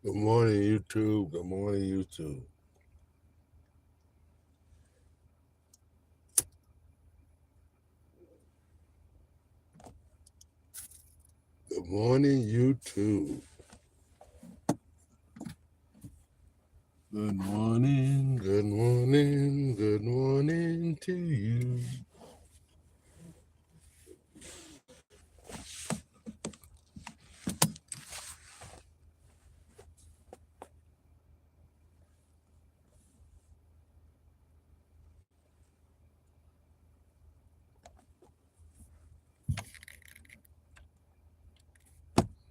Good morning, YouTube. Good morning, YouTube. Good morning, YouTube. Good morning, good morning, good morning to you.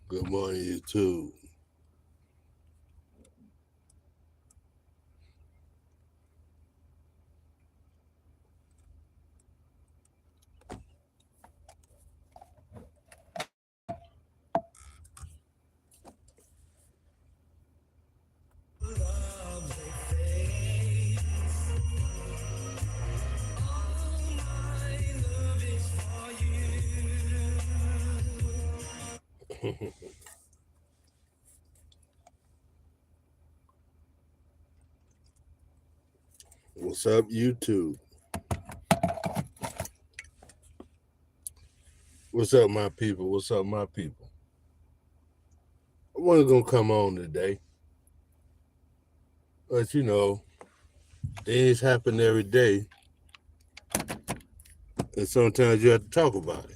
Good morning, YouTube. What's up, YouTube? What's up, my people? What's up, my people? I wasn't gonna come on today, but things happen every day, and sometimes you have to talk about it.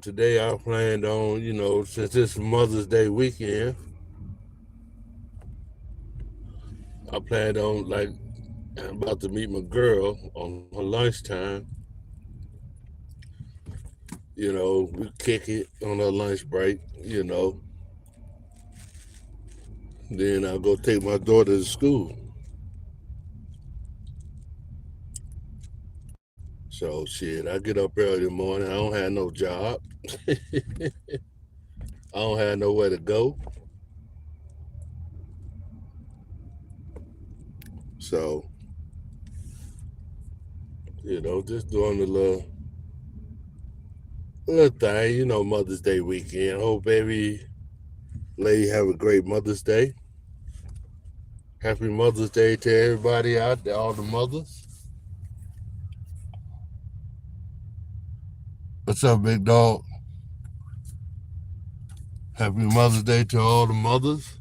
Today I planned on, since it's Mother's Day weekend, I planned on I'm about to meet my girl on her lunchtime. We kick it on her lunch break. Then I'll go take my daughter to school. So shit, I get up early in the morning. I don't have no job. I don't have nowhere to go. So, just doing a little thing, Mother's Day weekend. Hope every lady have a great Mother's Day. Happy Mother's Day to everybody out there, all the mothers. What's up, big dog? Happy Mother's Day to all the mothers.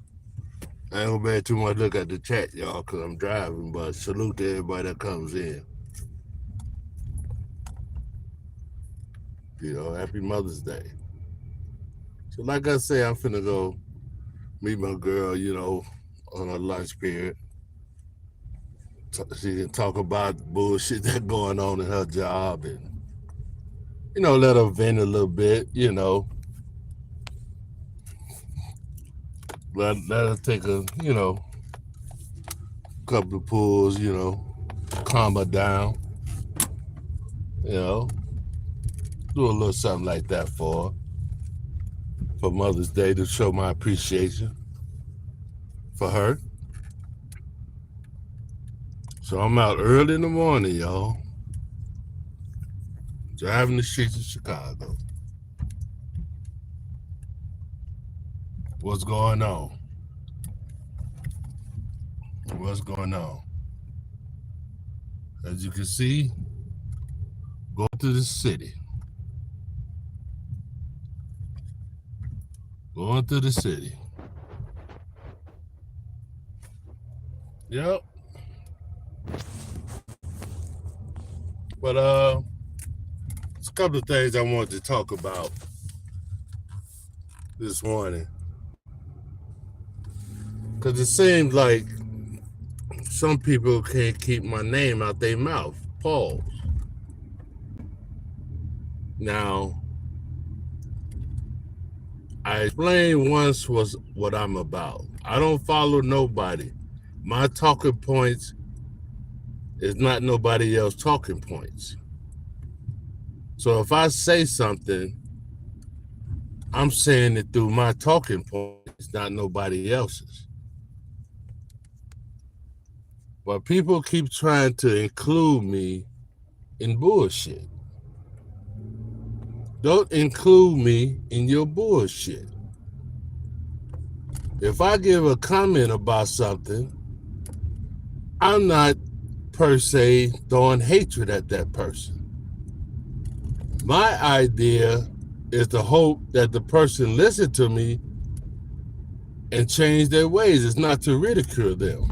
I ain't gonna bear too much look at the chat, y'all, because I'm driving, but salute to everybody that comes in. Happy Mother's Day. So, like I say, I'm finna go meet my girl, on her lunch period. She can talk about the bullshit that's going on in her job and, let her vent a little bit. Let her take a couple of pulls, calm her down, you know, do a little something like that for Mother's Day to show my appreciation for her. So I'm out early in the morning, y'all, driving the streets of Chicago. What's going on? What's going on? As you can see, going to the city. Going to the city. Yep. But there's a couple of things I wanted to talk about this morning. Because it seems like some people can't keep my name out their mouth. Pause. Now, I explained once was what I'm about. I don't follow nobody. My talking points is not nobody else's talking points. So if I say something, I'm saying it through my talking points, not nobody else's. But people keep trying to include me in bullshit. Don't include me in your bullshit. If I give a comment about something, I'm not per se throwing hatred at that person. My idea is to hope that the person listen to me and change their ways. It's not to ridicule them.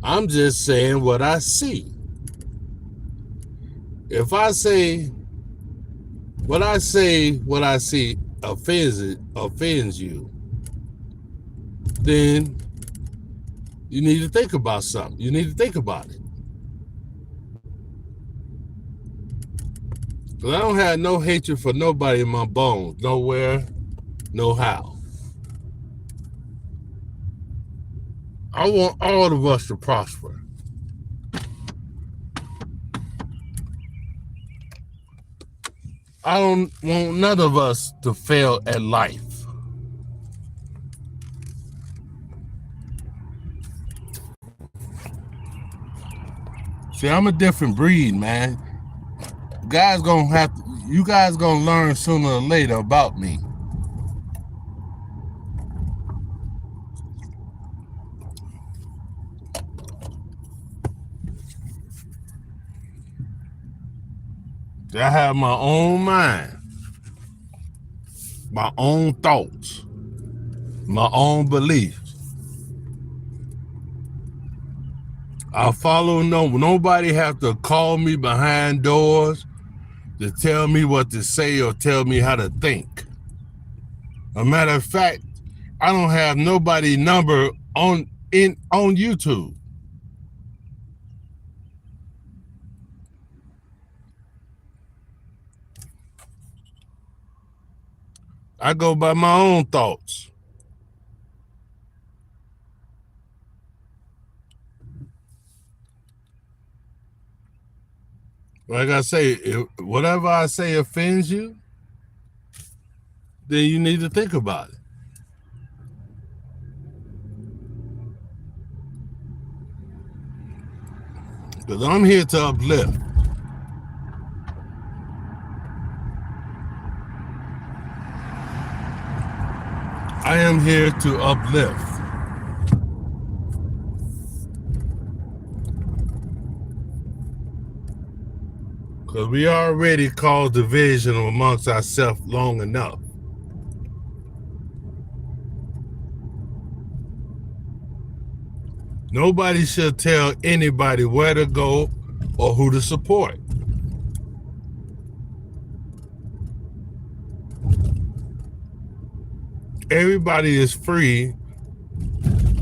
I'm just saying what I see. If I say what I see offends you, then you need to think about something. You need to think about it. Because I don't have no hatred for nobody in my bones. Nowhere, no how. I want all of us to prosper. I don't want none of us to fail at life. See, I'm a different breed, man. You guys gonna learn sooner or later about me. I have my own mind, my own thoughts, my own beliefs. I follow nobody have to call me behind doors to tell me what to say or tell me how to think. A matter of fact, I don't have nobody number on YouTube. I go by my own thoughts. Like I say, if whatever I say offends you, then you need to think about it. Because I'm here to uplift. I am here to uplift. Because we already caused division amongst ourselves long enough. Nobody should tell anybody where to go or who to support. Everybody is free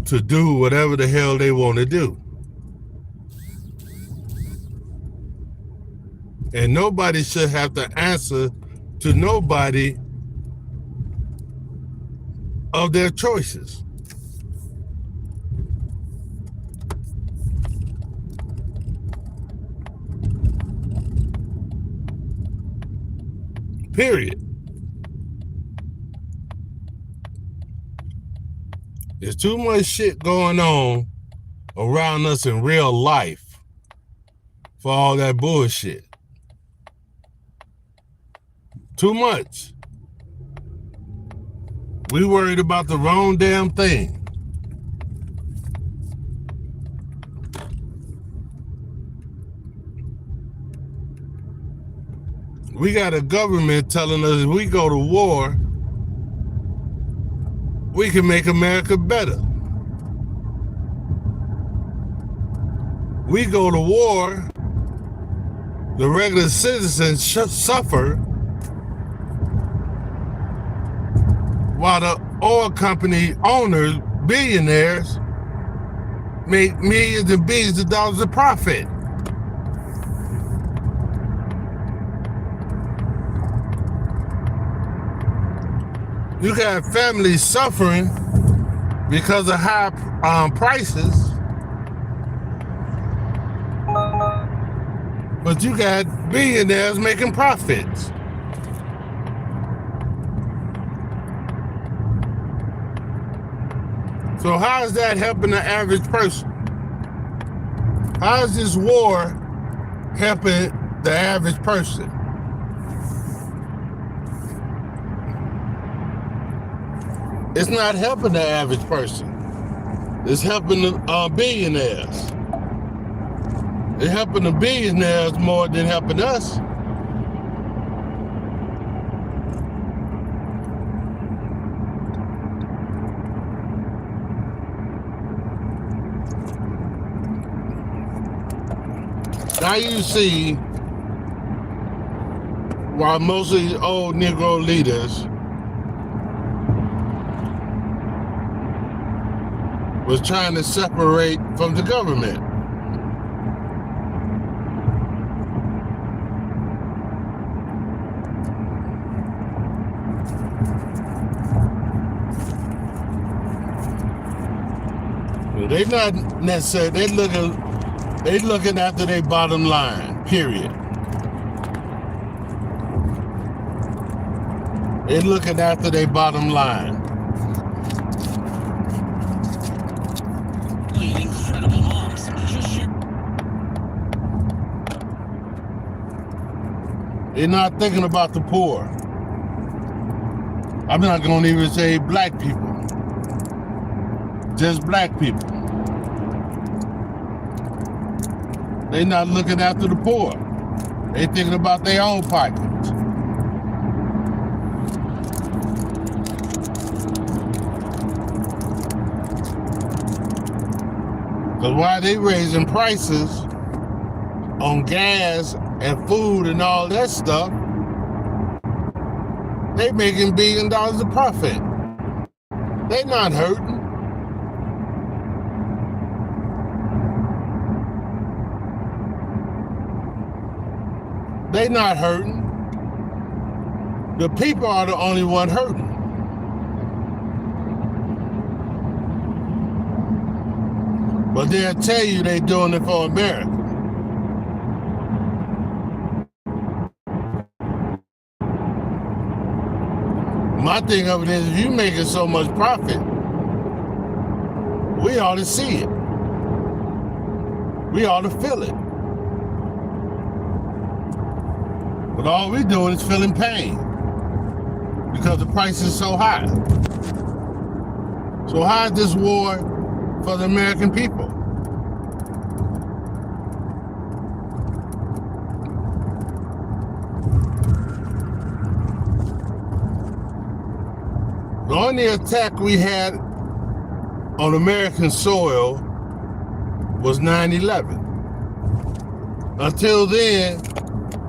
to do whatever the hell they want to do. And nobody should have to answer to nobody of their choices. Period. There's too much shit going on around us in real life for all that bullshit. Too much. We worried about the wrong damn thing. We got a government telling us if we go to war, we can make America better. We go to war, the regular citizens suffer while the oil company owners, billionaires, make millions and billions of dollars of profit. You got families suffering because of high prices, but you got billionaires making profits. So how is that helping the average person? How is this war helping the average person? It's not helping the average person. It's helping the billionaires. It's helping the billionaires more than helping us. Now you see why most of these old Negro leaders was trying to separate from the government. They not necessarily, they looking after their bottom line, period. They looking after their bottom line. They're not thinking about the poor. I'm not gonna even say black people. Just black people. They're not looking after the poor. They thinking about their own pockets. Because why they raising prices on gas and food and all that stuff, they making $1 billion of profit. They not hurting. They not hurting. The people are the only one hurting. But they'll tell you they doing it for America. My thing of it is, if you making so much profit, we ought to see it. We ought to feel it. But all we're doing is feeling pain because the price is so high. So how is this war for the American people? The only attack we had on American soil was 9/11. Until then,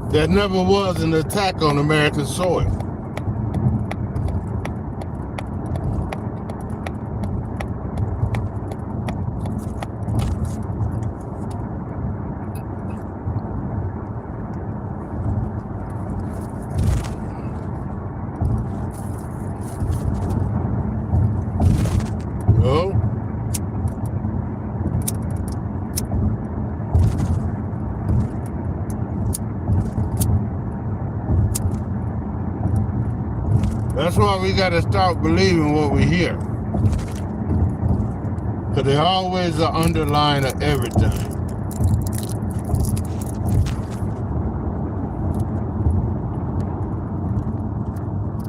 there never was an attack on American soil. No. That's why we gotta start believing what we hear. Because they always are underlying of everything.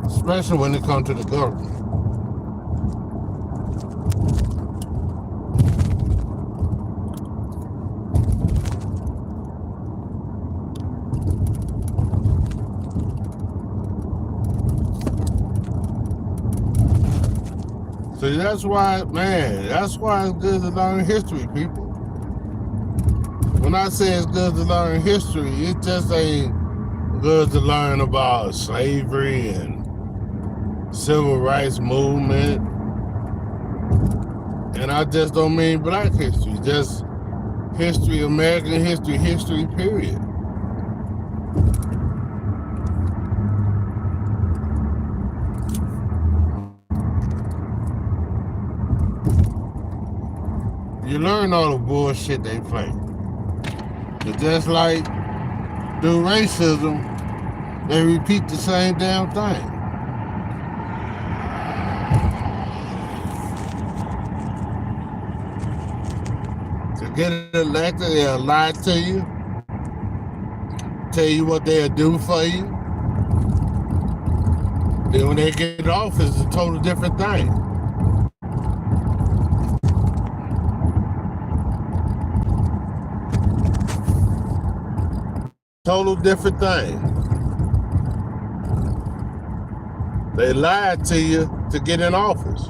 Especially when it comes to the government. So that's why, man, that's why it's good to learn history, people. When I say it's good to learn history, it just ain't good to learn about slavery and civil rights movement. And I just don't mean black history, just history, American history, period. You learn all the bullshit they play. But just like through racism, they repeat the same damn thing. To get elected, they'll lie to you, tell you what they'll do for you. Then when they get off, it's a total different thing. Total different thing. They lied to you to get in office.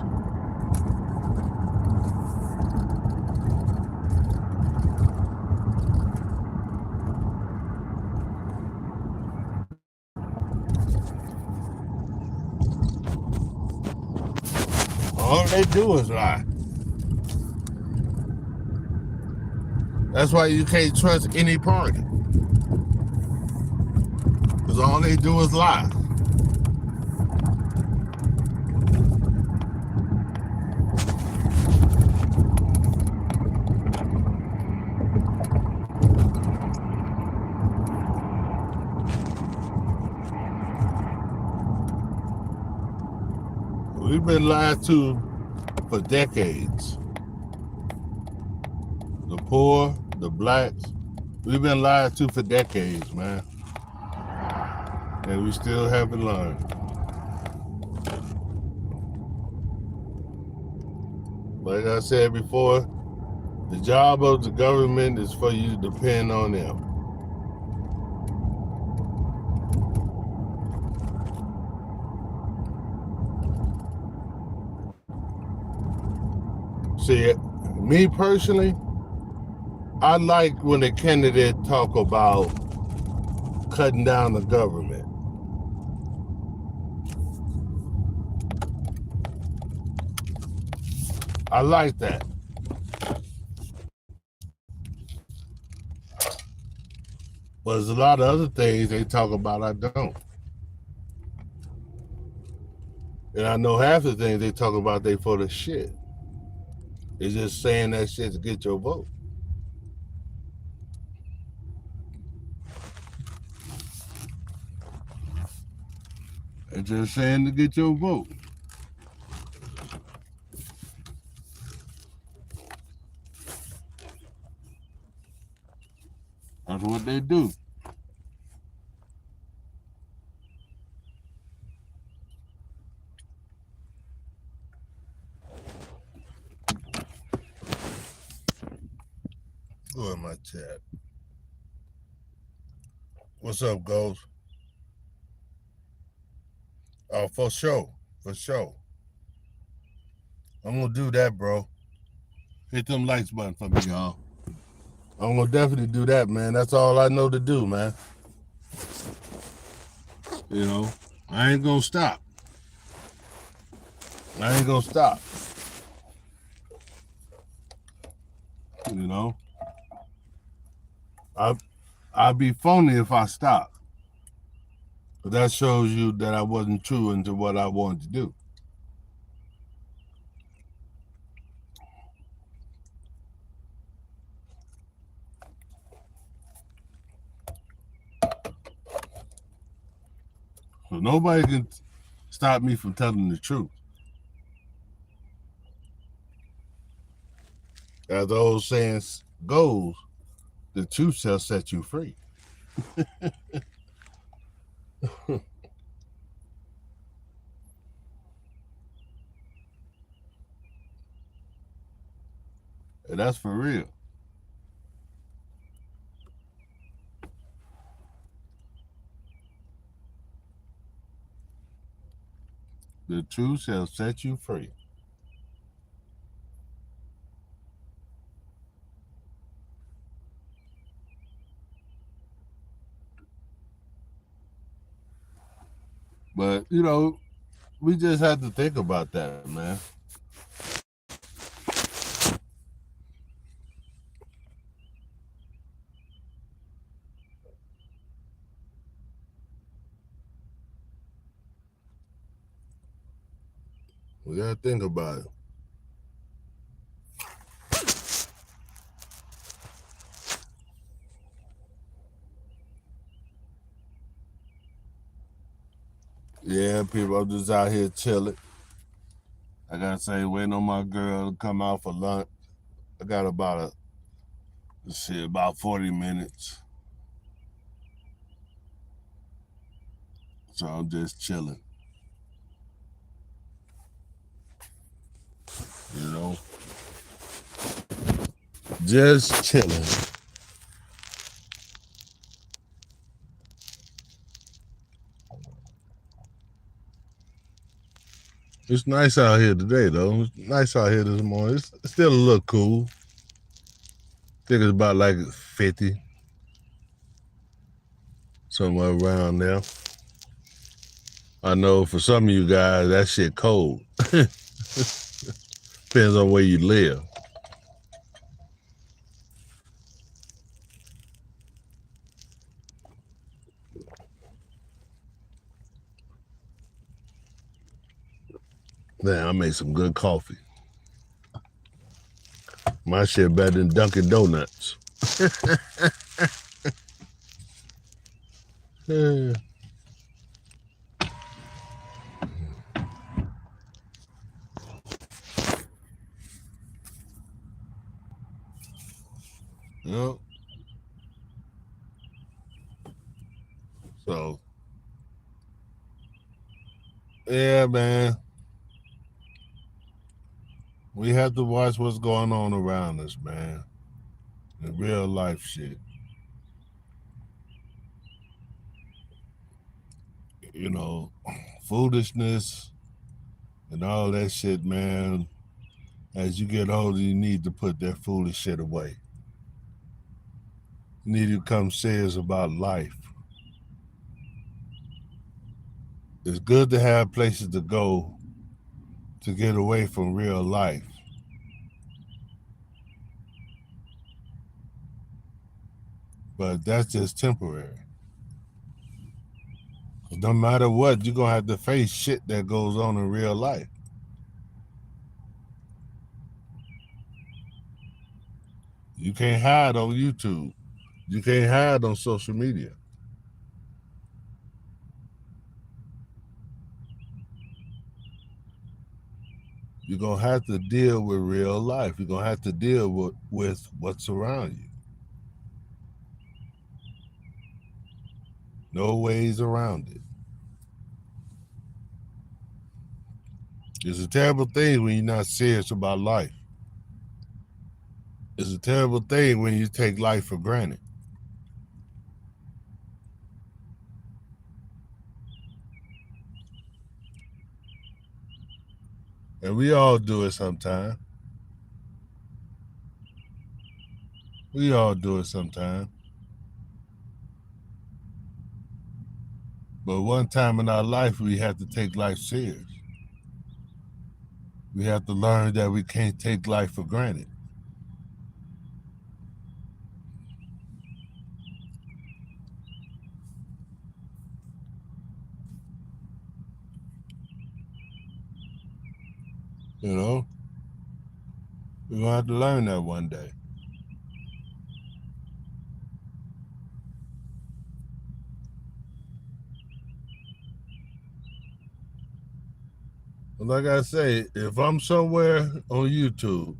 All they do is lie. That's why you can't trust any party. Because all they do is lie. We've been lied to for decades. The poor, the blacks, we've been lied to for decades, man. And we still haven't learned. Like I said before, the job of the government is for you to depend on them. See, me personally, I like when the candidate talk about cutting down the government. I like that. But there's a lot of other things they talk about I don't. And I know half the things they talk about they for the shit. It's just saying that shit to get your vote. It's just saying to get your vote. That's what they do. Go in my chat. What's up, Ghost? Oh, for sure. For sure. I'm gonna do that, bro. Hit them likes button for me, y'all. I'm gonna definitely do that, man. That's all I know to do, man. You know, I ain't gonna stop. I ain't gonna stop. You know, I'd be phony if I stop. But that shows you that I wasn't true into what I wanted to do. So nobody can stop me from telling the truth. As the old saying goes, the truth shall set you free. And that's for real. The truth shall set you free. But, you know, we just have to think about that, man. We gotta think about it. Yeah, people, I'm just out here chilling. I gotta say, waiting on my girl to come out for lunch. I got about 40 minutes. So I'm just chilling. Just chilling. It's nice out here today, though. It's nice out here this morning. It's still a little cool. I think it's about like 50, somewhere around there. I know for some of you guys, that shit cold. Depends on where you live. Man, I made some good coffee. My shit better than Dunkin' Donuts. Yeah. Yep. So, yeah, man. We have to watch what's going on around us, man. The real life shit. You know, foolishness and all that shit, man. As you get older, you need to put that foolish shit away. You need to become serious about life. It's good to have places to go to get away from real life. But that's just temporary. No matter what, you're going to have to face shit that goes on in real life. You can't hide on YouTube. You can't hide on social media. You're going to have to deal with real life. You're going to have to deal with what's around you. No ways around it. It's a terrible thing when you're not serious about life. It's a terrible thing when you take life for granted. And we all do it sometimes. We all do it sometimes. But one time in our life, we have to take life serious. We have to learn that we can't take life for granted. You know? We're going to have to learn that one day. But like I say, if I'm somewhere on YouTube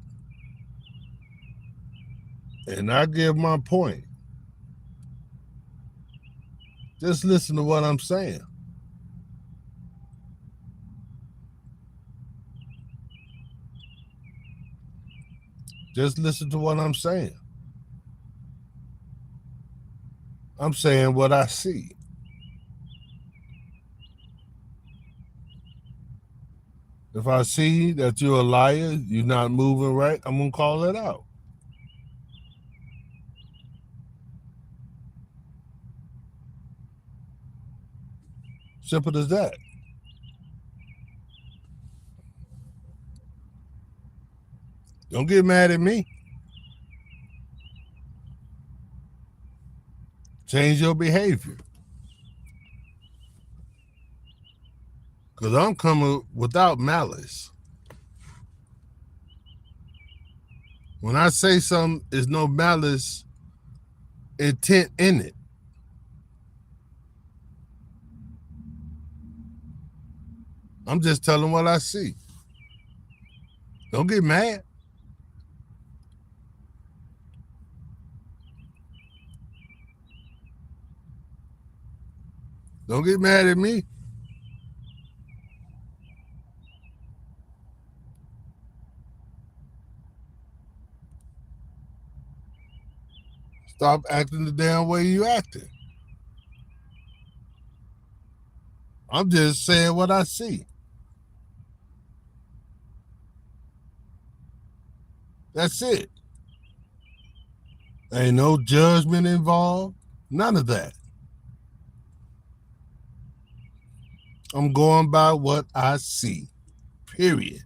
and I give my point, just listen to what I'm saying. Just listen to what I'm saying. I'm saying what I see. If I see that you're a liar, you're not moving right, I'm going to call it out. Simple as that. Don't get mad at me. Change your behavior. Because I'm coming without malice. When I say something, there's no malice intent in it. I'm just telling what I see. Don't get mad. Don't get mad at me. Stop acting the damn way you acting. I'm just saying what I see. That's it. Ain't no judgment involved. None of that. I'm going by what I see. Period.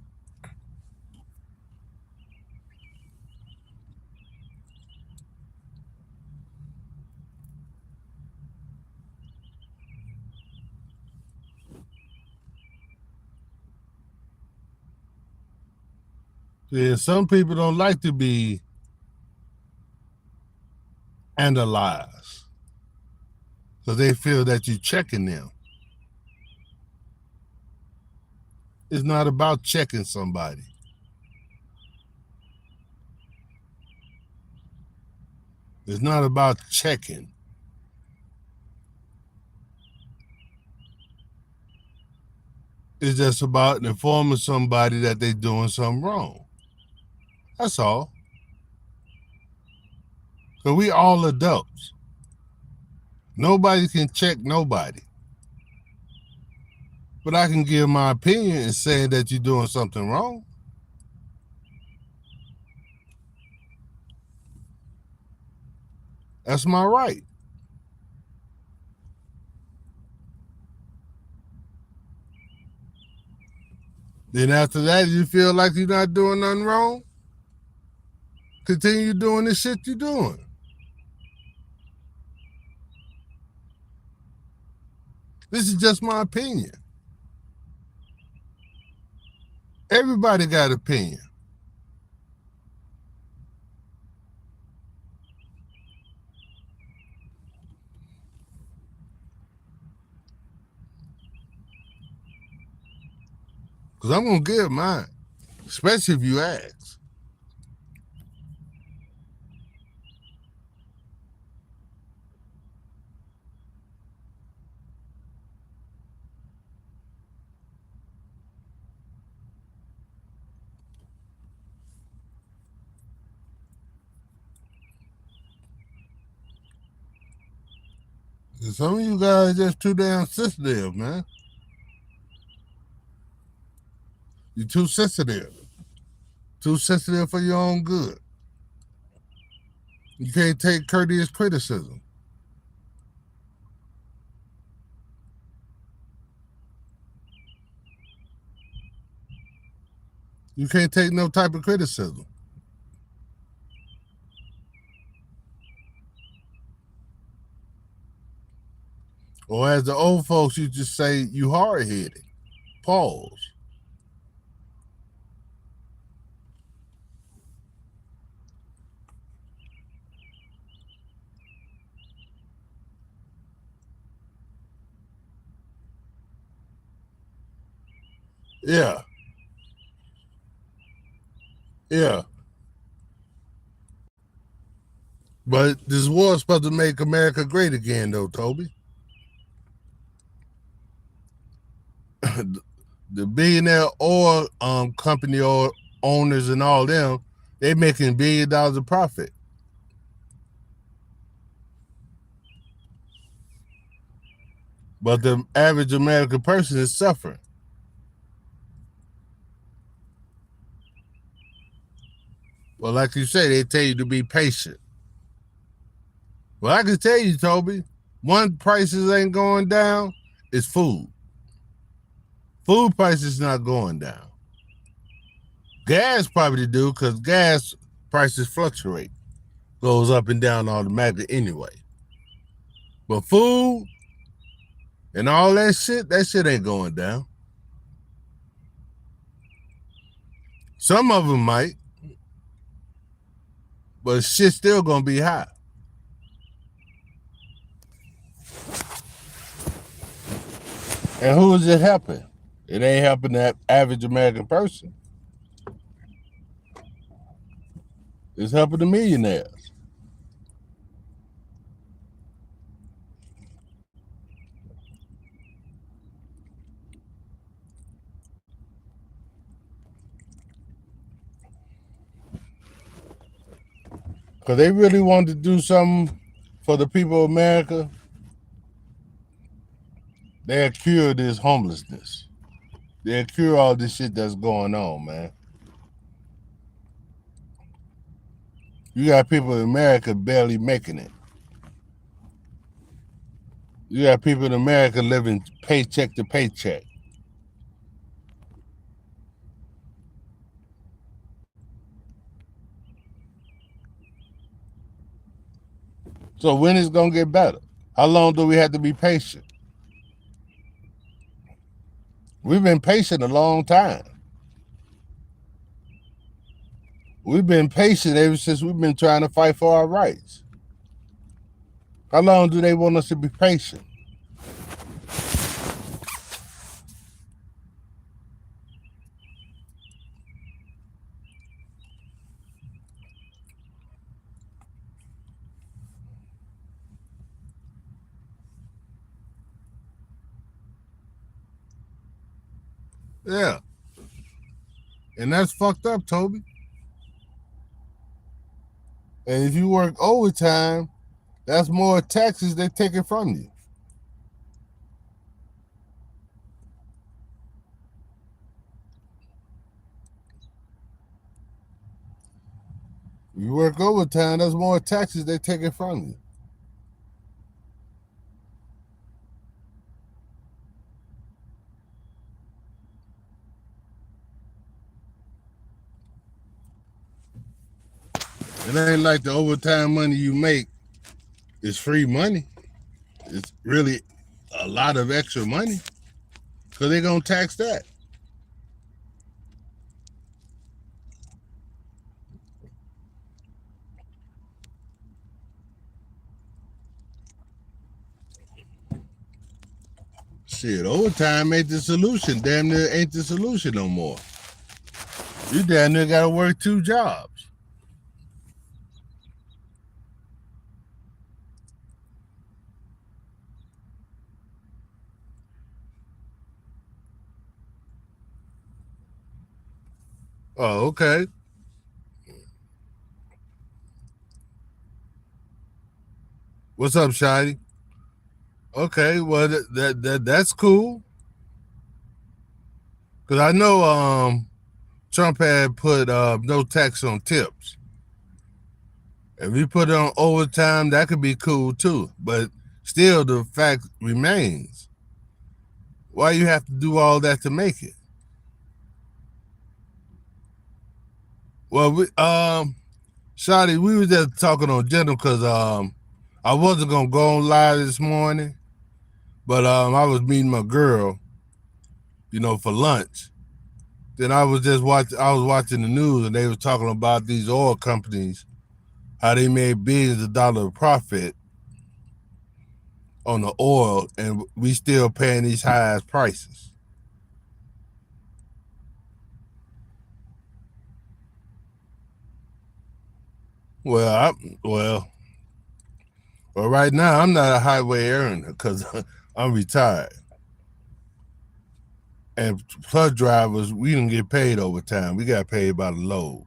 Yeah, some people don't like to be analyzed because they feel that you're checking them. It's not about checking somebody. It's not about checking. It's just about informing somebody that they're doing something wrong. That's all. Because we all adults. Nobody can check nobody. But I can give my opinion and say that you're doing something wrong. That's my right. Then after that, you feel like you're not doing nothing wrong, continue doing the shit you're doing. This is just my opinion. Everybody got opinion. Because I'm going to give mine, especially if you ask. Some of you guys are just too damn sensitive, man. You're too sensitive. Too sensitive for your own good. You can't take courteous criticism. You can't take no type of criticism. Or as the old folks used to say, you hard-headed. Pause. Yeah. Yeah. But this war's supposed to make America great again, though, Toby. The billionaire oil company or owners and all them, they making $1 billion of profit. But the average American person is suffering. Well, like you say, they tell you to be patient. Well, I can tell you, Toby, one prices ain't going down is food. Food prices not going down. Gas probably do because gas prices fluctuate. Goes up and down automatically anyway. But food and all that shit ain't going down. Some of them might, but shit's still gonna be high. And who is it helping? It ain't helping that average American person. It's helping the millionaires. Because they really wanted to do something for the people of America, they'll cure this homelessness. They'll cure all this shit that's going on, man. You got people in America barely making it. You got people in America living paycheck to paycheck. So when is it gonna get better? How long do we have to be patient? We've been patient a long time. We've been patient ever since we've been trying to fight for our rights. How long do they want us to be patient? Yeah. And that's fucked up, Toby. And if you work overtime, that's more taxes they taking from you. You work overtime, that's more taxes they taking from you. It ain't like the overtime money you make is free money. It's really a lot of extra money because they're going to tax that. Shit, overtime ain't the solution. Damn near ain't the solution no more. You damn near got to work 2 jobs. Oh, okay. What's up, Shady? Okay, well that's cool. Cause I know Trump had put no tax on tips. If we put it on overtime, that could be cool too. But still, the fact remains: why you have to do all that to make it? Well, Shadi, we were just talking on general because I wasn't gonna go on live this morning, but I was meeting my girl, for lunch. Then I was watching the news and they were talking about these oil companies, how they made billions of dollars of profit on the oil, and we still paying these high prices. Well, right now I'm not a highway earner because I'm retired. And plus drivers, we didn't get paid overtime. We got paid by the load.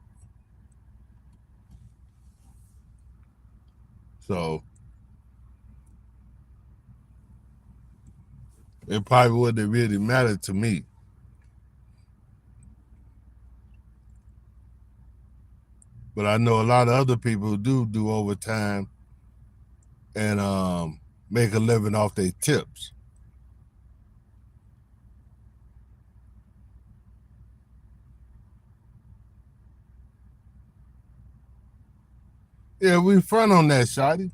So it probably wouldn't really matter to me. But I know a lot of other people who do overtime and make a living off their tips. Yeah, we front on that, Shotty.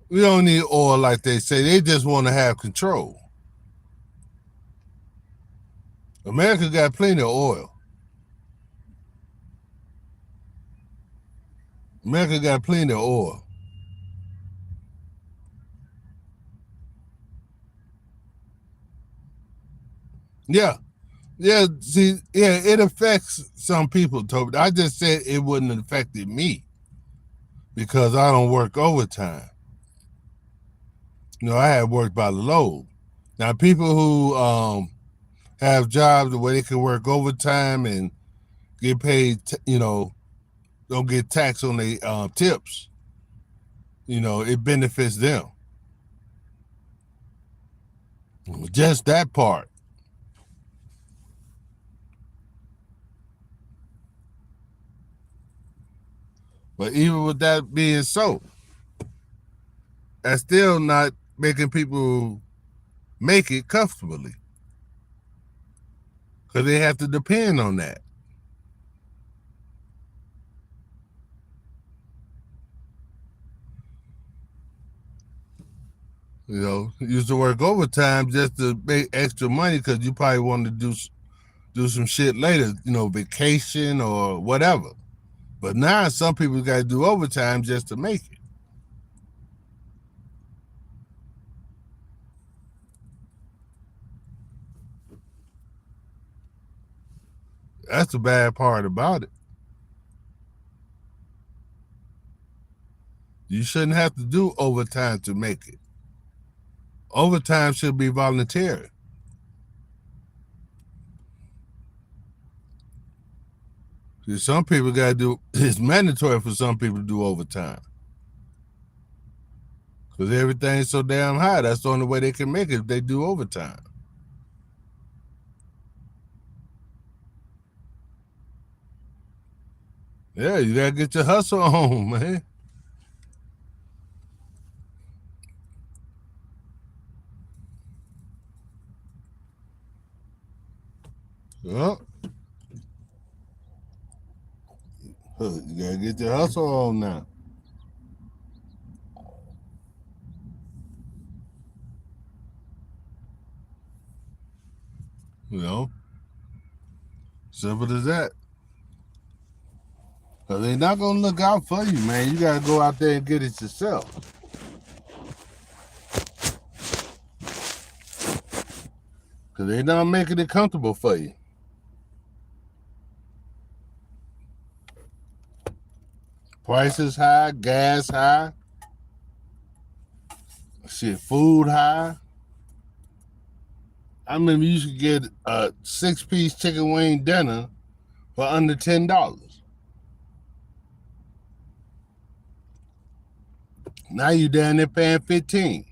We don't need oil like they say. They just want to have control. America got plenty of oil. America got plenty of oil. Yeah. Yeah, see, yeah, it affects some people, Toby. I just said it wouldn't have affected me because I don't work overtime. I had worked by the load. Now, people who have jobs where they can work overtime and get paid, don't get taxed on their tips. It benefits them. Just that part. But even with that being so, that's still not making people make it comfortably, because they have to depend on that. Used to work overtime just to make extra money because you probably wanted to do some shit later, vacation or whatever. But now some people got to do overtime just to make it. That's the bad part about it. You shouldn't have to do overtime to make it. Overtime should be voluntary. Some people got to do, it's mandatory for some people to do overtime. Because everything's so damn high. That's the only way they can make it if they do overtime. Yeah, you got to get your hustle on, man. Well, you got to get your hustle on now. Simple as that. Because they're not going to look out for you, man. You got to go out there and get it yourself. Because they're not making it comfortable for you. Prices high, gas high, shit, food high. I remember you could get a 6-piece chicken wing dinner for under $10. Now you down there paying $15.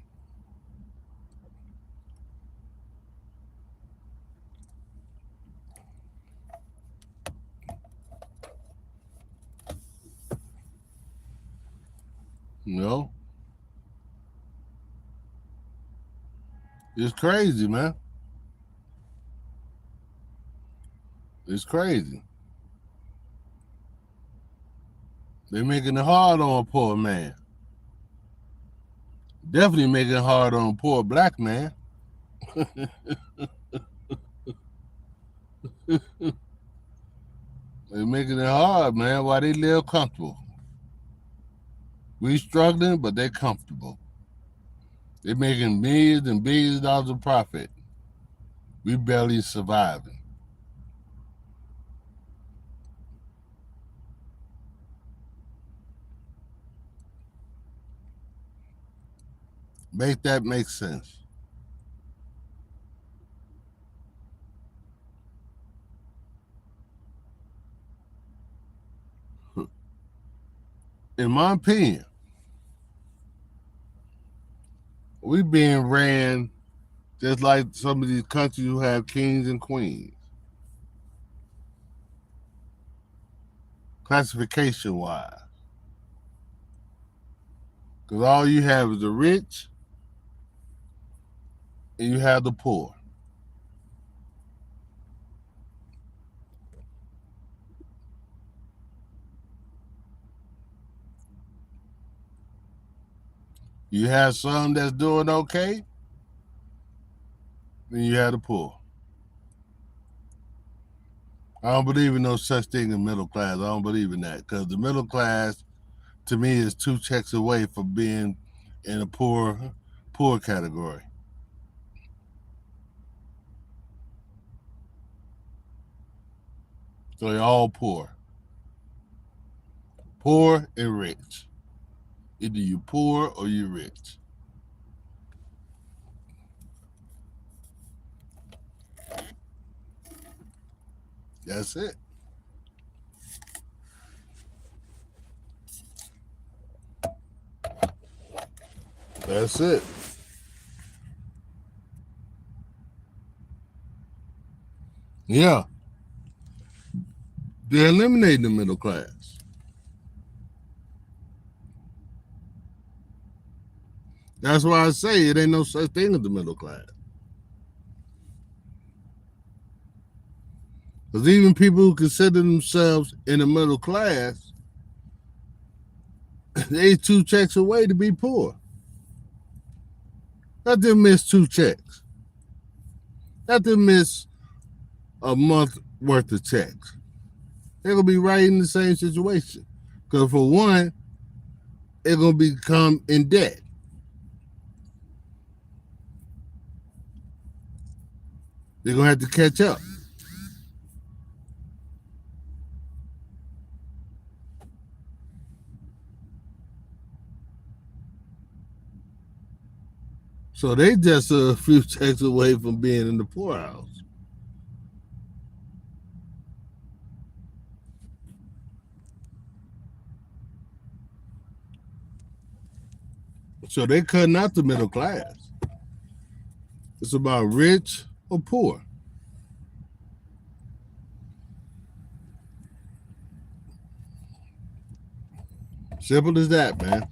It's crazy, man. It's crazy. They're making it hard on a poor man. Definitely making it hard on a poor black man. They're making it hard, man, while they live comfortable. We struggling, but they're comfortable. They're making millions and billions of dollars of profit. We barely surviving. Make that make sense. In my opinion, we being ran just like some of these countries who have kings and queens. Classification wise. Because all you have is the rich and you have the poor. You have some that's doing okay, then you have the poor. I don't believe in no such thing in middle class. I don't believe in that, because the middle class, to me, is 2 checks away from being in a poor category. So they're all poor. Poor and rich. Either you poor or you rich. That's it. That's it. Yeah. They're eliminating the middle class. That's why I say it ain't no such thing as the middle class. Because even people who consider themselves in the middle class, they 2 checks away to be poor. Let them miss 2 checks. Let them miss a month worth of checks. They're going to be right in the same situation. Because for one, they're going to become in debt. They're going to have to catch up. So they just a few checks away from being in the poorhouse. So they cutting out the middle class. It's about rich or poor. Simple as that, man.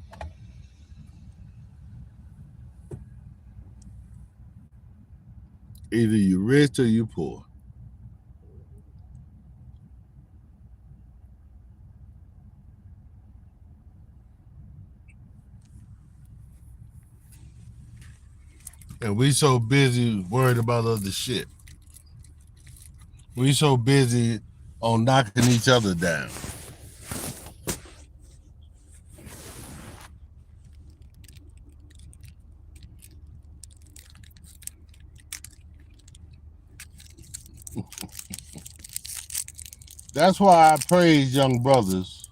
Either you rich or you poor. And we so busy worried about other shit. We so busy on knocking each other down. That's why I praise young brothers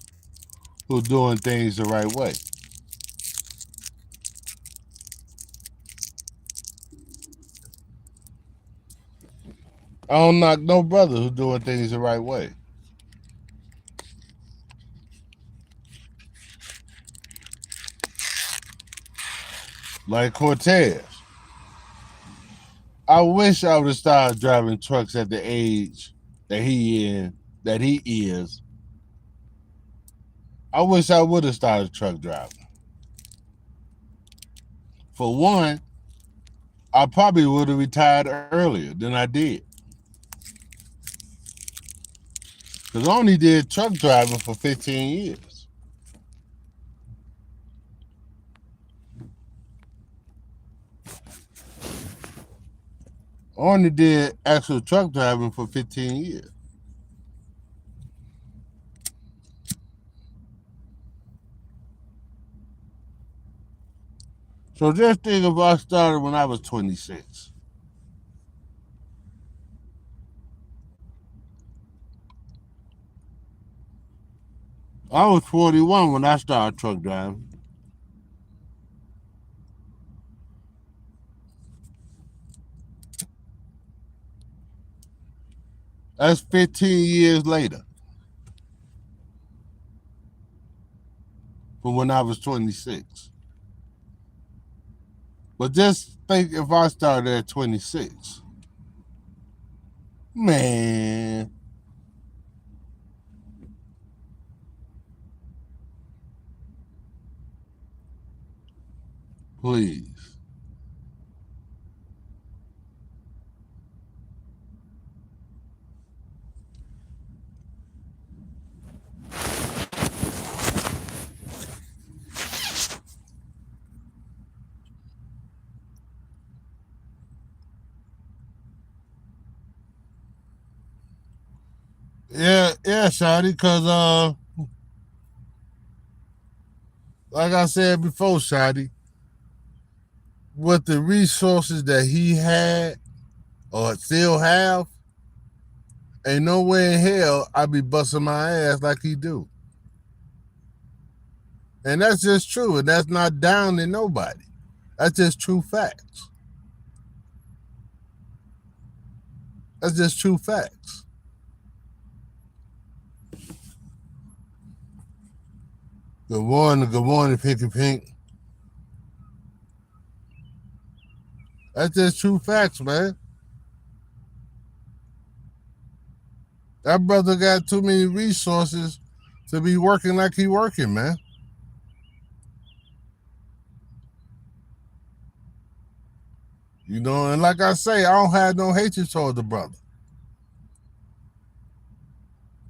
who doing things the right way. I don't knock no brother who doing things the right way. Like Cortez. I wish I would have started driving trucks at the age that he is. I wish I would have started truck driving. For one, I probably would have retired earlier than I did. Because I only did truck driving for 15 years. I only did actual truck driving for 15 years. So just think if I started when I was 26. I was 41 when I started truck driving. That's 15 years later from when I was 26. But just think if I started at 26. Man. Please. Yeah, Shotty, because like I said before, Shotty, with the resources that he had or still have, ain't no way in hell I'd be busting my ass like he do. And that's just true, and that's not down to nobody. That's just true facts. That's just true facts. Good morning, Pinky Pink. That's just true facts, man. That brother got too many resources to be working like he working, man. You know, and like I say, I don't have no hatred towards the brother.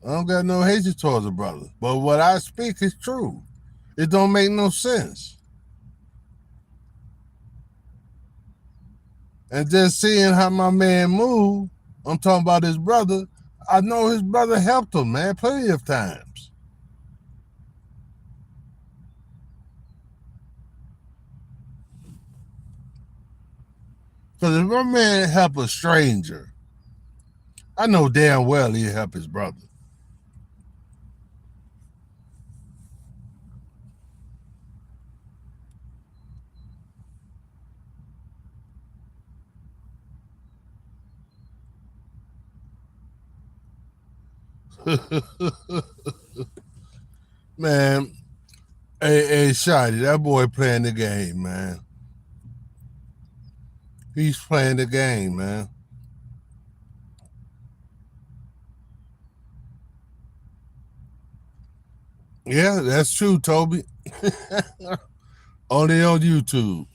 I don't got no hatred towards the brother. But what I speak is true. It don't make no sense. And just seeing how my man moved, I'm talking about his brother. I know his brother helped him, man, plenty of times. Because if my man help a stranger, I know damn well he'll help his brother. Man, hey, Shotty, that boy playing the game, man. He's playing the game, man. Yeah, that's true, Toby. Only on YouTube.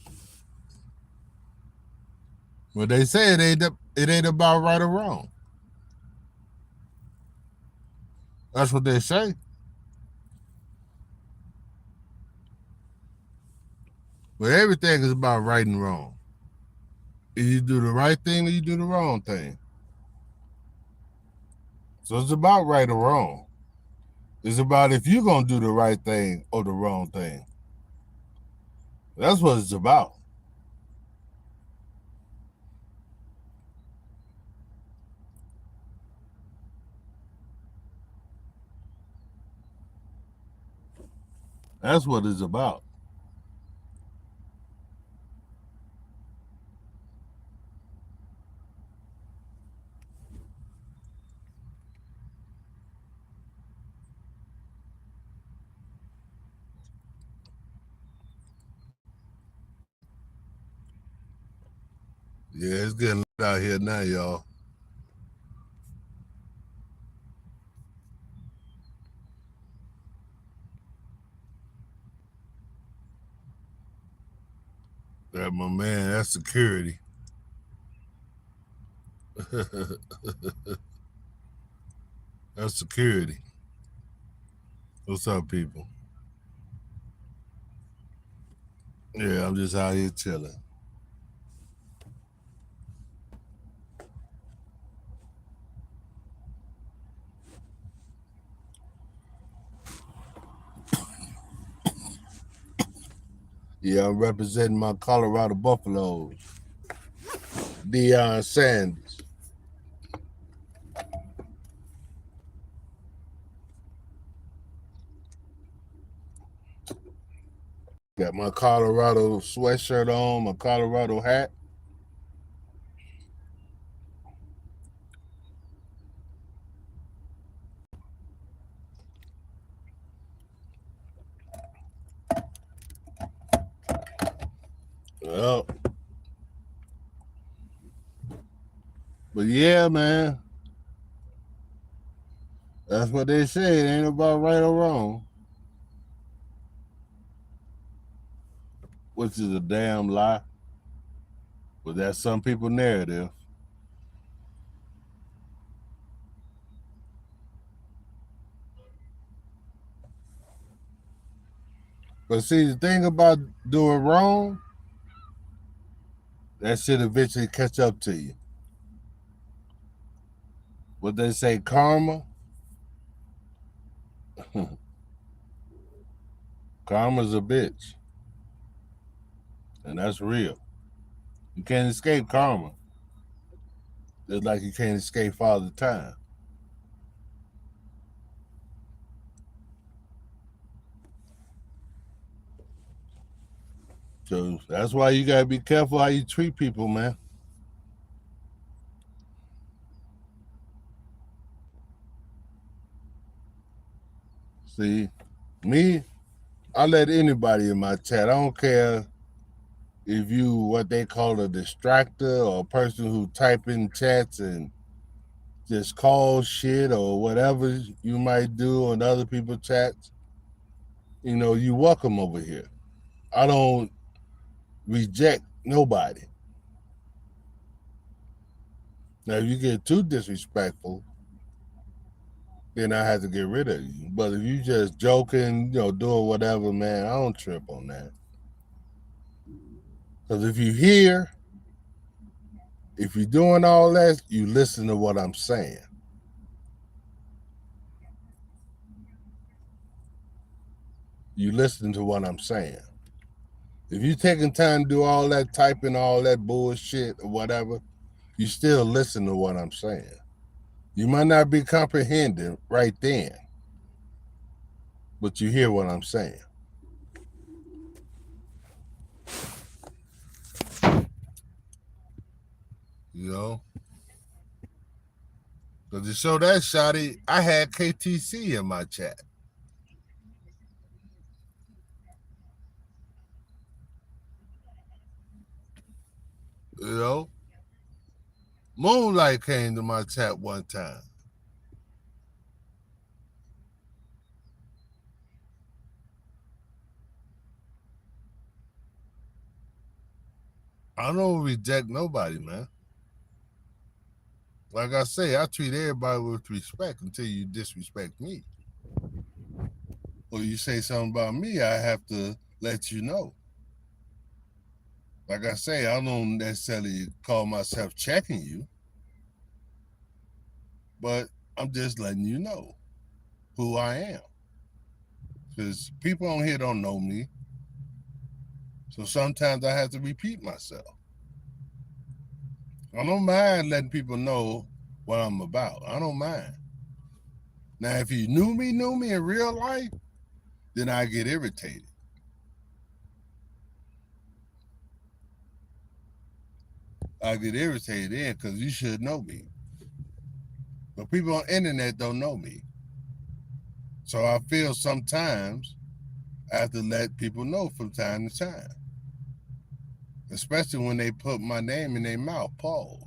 But they say it ain't about right or wrong. That's what they say. But everything is about right and wrong. Either you do the right thing or you do the wrong thing. So it's about right or wrong. It's about if you're going to do the right thing or the wrong thing. That's what it's about. That's what it's about. Yeah, it's getting late out here now, y'all. That my man, that's security. That's security. What's up, people? Yeah, I'm just out here chilling. Yeah, I'm representing my Colorado Buffaloes. Deion Sanders. Got my Colorado sweatshirt on, my Colorado hat. Well, but yeah, man. That's what they say. It ain't about right or wrong. Which is a damn lie. But that's some people's narrative. But see, the thing about doing wrong, that shit eventually catch up to you. What they say, karma. Karma's a bitch. And that's real. You can't escape karma. Just like you can't escape Father Time. So that's why you gotta be careful how you treat people, man. See, me, I let anybody in my chat. I don't care if you what they call a distractor or a person who type in chats and just call shit or whatever you might do on other people's chats, you welcome over here. I don't reject nobody. Now, if you get too disrespectful, then I have to get rid of you. But if you just joking, doing whatever, man, I don't trip on that. Because if you hear, if you're doing all that, you listen to what I'm saying. You listen to what I'm saying. If you taking time to do all that typing, all that bullshit or whatever, you still listen to what I'm saying. You might not be comprehending right then, but you hear what I'm saying. You know? So to show that, Shotty, I had KTC in my chat. You know? Moonlight came to my chat one time. I don't reject nobody, man. Like I say, I treat everybody with respect until you disrespect me. Or you say something about me, I have to let you know. Like I say, I don't necessarily call myself checking you, but I'm just letting you know who I am. Because people on here don't know me. So sometimes I have to repeat myself. I don't mind letting people know what I'm about. I don't mind. Now, if you knew me in real life, then I get irritated. I get irritated then because you should know me. But people on the internet don't know me. So I feel sometimes I have to let people know from time to time. Especially when they put my name in their mouth. Pause.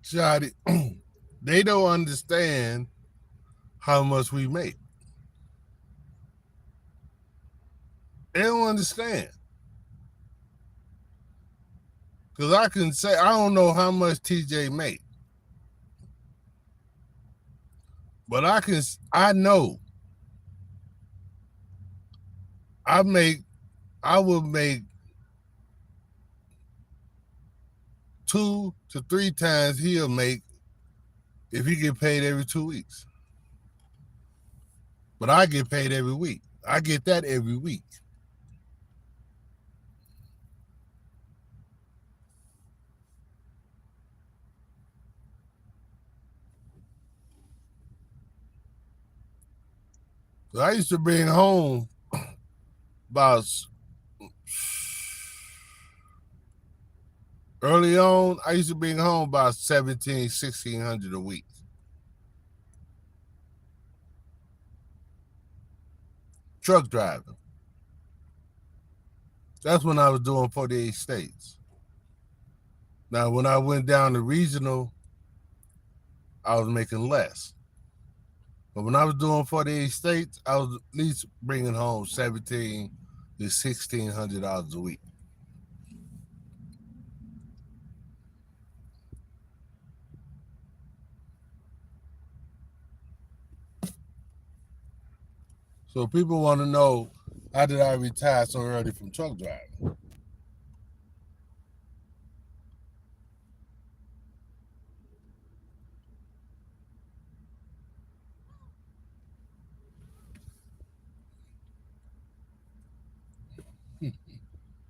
Shotty, they don't understand how much we make. They don't understand. Because I can say, I don't know how much TJ make. But I know I would make 2 to 3 times he'll make if he get paid every 2 weeks. But I get paid every week. I get that every week. So I used to bring home about early on, I used to bring home about 17, 1600 a week. Truck driving. That's when I was doing 48 states. Now, when I went down to regional, I was making less. But when I was doing 48 states, I was at least bringing home $1,700 to $1,600 a week. So people want to know, how did I retire so early from truck driving?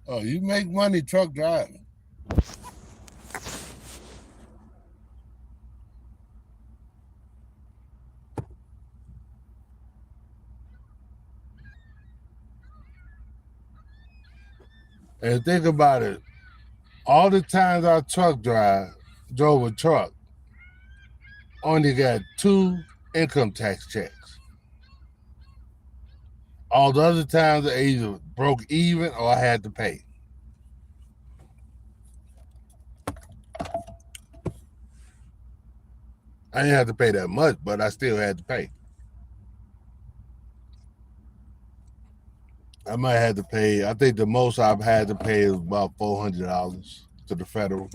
Oh, you make money truck driving. And think about it. All the times I drove a truck, only got 2 income tax checks. All the other times I either broke even or I had to pay. I didn't have to pay that much, but I still had to pay. I might have to pay, I think the most I've had to pay is about $400 to the federal.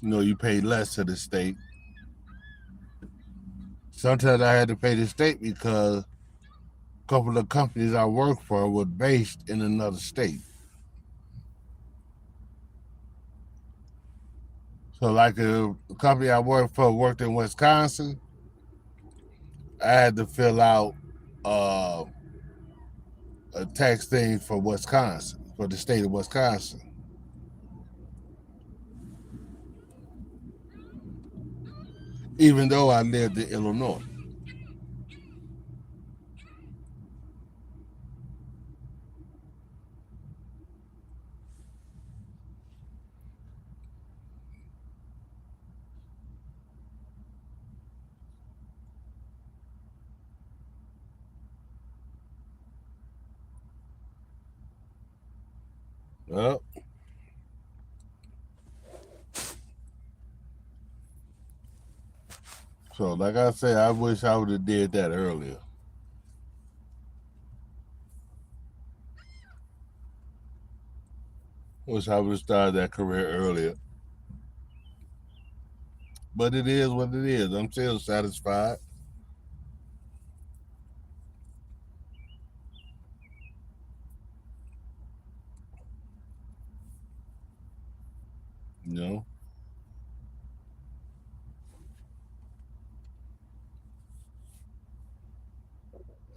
You know, you pay less to the state. Sometimes I had to pay the state because a couple of companies I worked for were based in another state. So like the company I worked for worked in Wisconsin, I had to fill out a tax thing for Wisconsin, for the state of Wisconsin. Even though I lived in Illinois. Well, so like I said, I wish I would have did that earlier. Wish I would have started that career earlier. But it is what it is. I'm still satisfied. You know?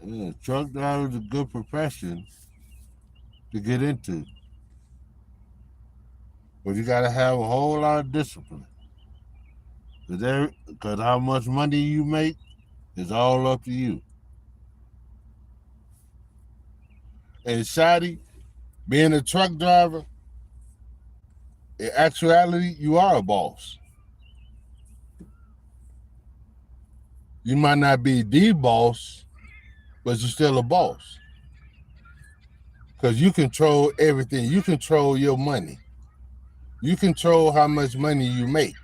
Yeah, truck driver is a good profession to get into. But you got to have a whole lot of discipline. Because how much money you make is all up to you. And Shadi, being a truck driver, in actuality, you are a boss. You might not be the boss, but you're still a boss. Because you control everything. You control your money. You control how much money you make.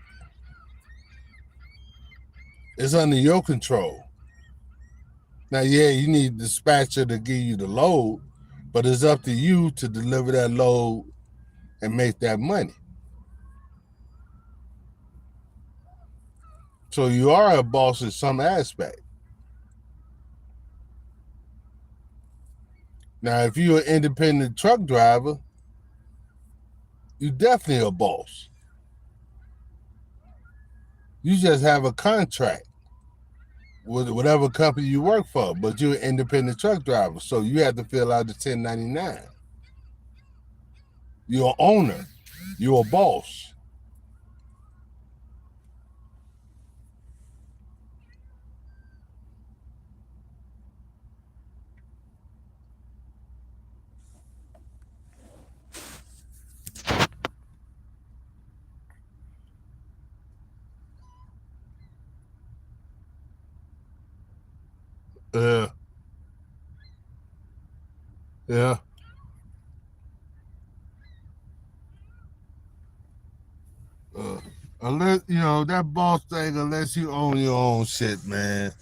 It's under your control. Now, yeah, you need the dispatcher to give you the load, but it's up to you to deliver that load and make that money. So you are a boss in some aspect. Now, if you're an independent truck driver, you're definitely a boss. You just have a contract with whatever company you work for, but you're an independent truck driver, so you have to fill out the 1099. You're an owner. You're a boss. Yeah. Yeah. Unless, you know, that boss thing, unless you own your own shit, man,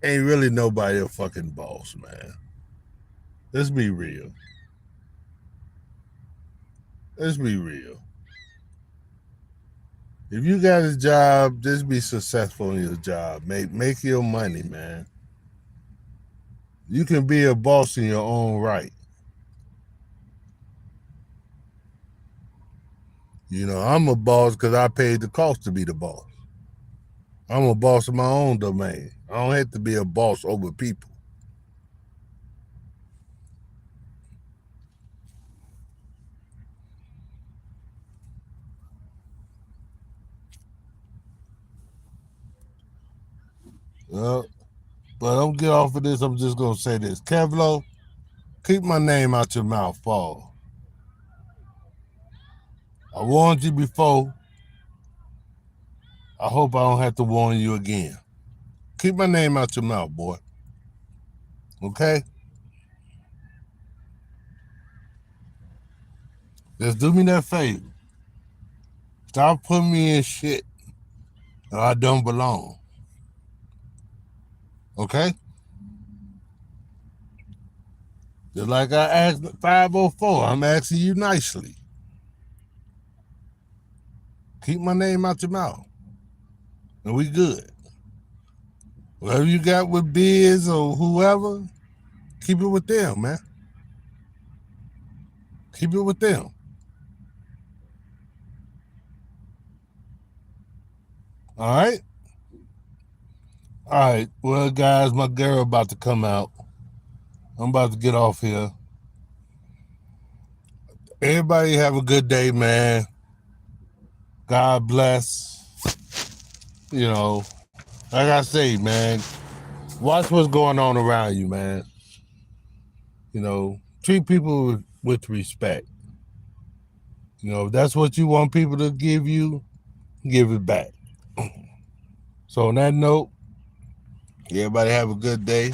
ain't really nobody a fucking boss, man. Let's be real. Let's be real. If you got a job, just be successful in your job. Make your money, man. You can be a boss in your own right. You know, I'm a boss because I paid the cost to be the boss. I'm a boss of my own domain. I don't have to be a boss over people. But don't get off of this. I'm just going to say this. Kevlo, Keep my name out your mouth, Paul. I warned you before. I hope I don't have to warn you again. Keep my name out your mouth, boy. Okay? Just do me that favor. Stop putting me in shit that I don't belong. Okay? Just like I asked 504, I'm asking you nicely. Keep my name out your mouth. And we good. Whatever you got with Biz or whoever, keep it with them, man. Keep it with them. All right? All right. Well, guys, my girl about to come out. I'm about to get off here. Everybody have a good day, man. God bless. You know, like I say, man, watch what's going on around you, man. You know, treat people with respect. You know, if that's what you want people to give you, give it back. So on that note, everybody have a good day.